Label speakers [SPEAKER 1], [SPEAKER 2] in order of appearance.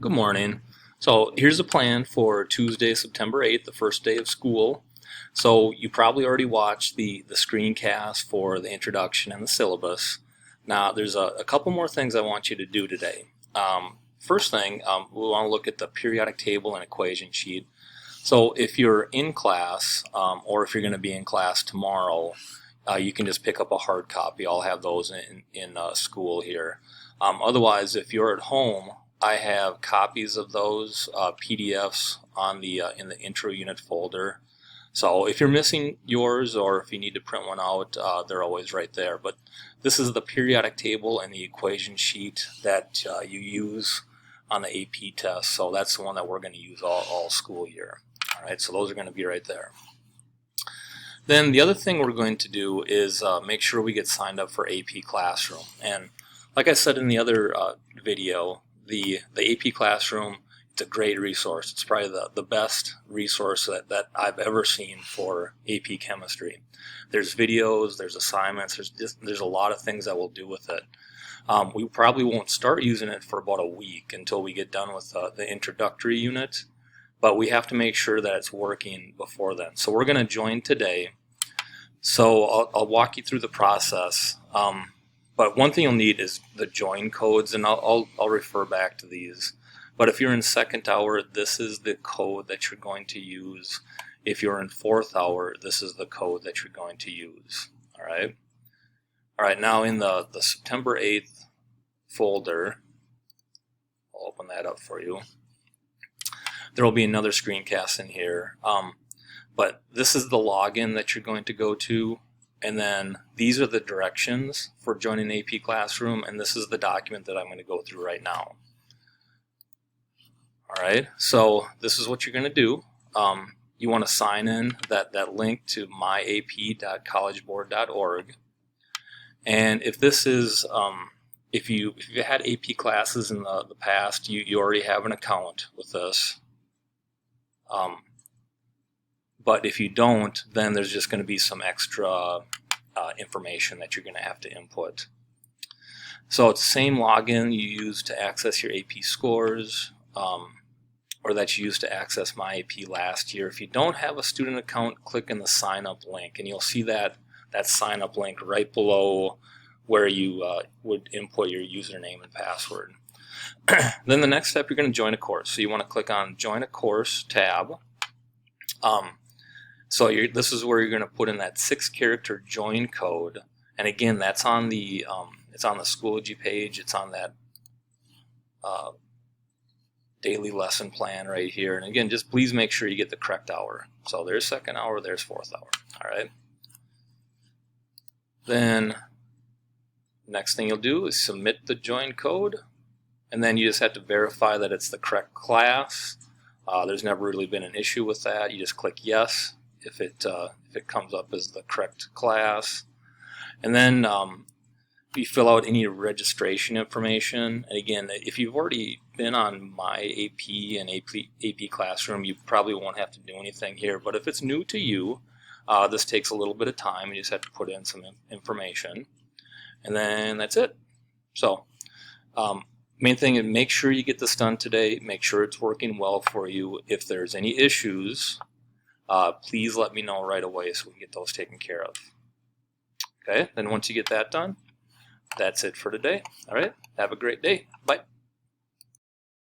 [SPEAKER 1] Good morning. So here's a plan for Tuesday, September 8th, the first day of school. So you probably already watched the screencast for the introduction and the syllabus. Now there's a couple more things I want you to do today. First thing, we want to look at the periodic table and equation sheet. So if you're in class, or if you're going to be in class tomorrow, you can just pick up a hard copy. I'll have those in school here. Otherwise, if you're at home, I have copies of those PDFs on the in the intro unit folder. So if you're missing yours or if you need to print one out, they're always right there. But this is the periodic table and the equation sheet that you use on the AP test. So that's the one that we're going to use all school year. All right, so those are going to be right there. Then the other thing we're going to do is make sure we get signed up for AP Classroom. And like I said in the other video, the AP Classroom, it's a great resource. It's probably the best resource that I've ever seen for AP Chemistry. There's videos, there's assignments, there's a lot of things that we'll do with it. We probably won't start using it for about a week until we get done with the introductory unit, but we have to make sure that it's working before then. So we're going to join today. So I'll walk you through the process. But one thing you'll need is the join codes, and I'll refer back to these. But if you're in second hour, this is the code that you're going to use. If you're in fourth hour, this is the code that you're going to use. All right. All right. Now in the September 8th folder, I'll open that up for you. There will be another screencast in here. But this is the login that you're going to go to. And then these are the directions for joining AP Classroom, and this is the document that I'm going to go through right now. All right, so this is what you're going to do. You want to sign in that link to myap.collegeboard.org. And if this is, if you had AP classes in the past, you already have an account with this. But if you don't, then there's just going to be some extra information that you're going to have to input. So it's the same login you use to access your AP scores, or that you used to access My AP last year. If you don't have a student account, click in the sign up link, and you'll see that sign up link right below where you would input your username and password. Then the next step, you're going to join a course. So you want to click on Join a Course tab. So this is where you're going to put in that 6-character join code, and again, that's on the it's on the Schoology page. It's on that daily lesson plan right here. And again, just please make sure you get the correct hour. So there's second hour, there's fourth hour. All right. Then next thing you'll do is submit the join code, and then you just have to verify that it's the correct class. There's never really been an issue with that. You just click yes if it comes up as the correct class, and then you fill out any registration information. And again, if you've already been on My AP and AP Classroom, you probably won't have to do anything here. But if it's new to you, this takes a little bit of time. You just have to put in some information, and then that's it. So main thing is make sure you get this done today. Make sure it's working well for you. If there's any issues, please let me know right away so we can get those taken care of. Okay, then once you get that done, that's it for today. All right, have a great day. Bye.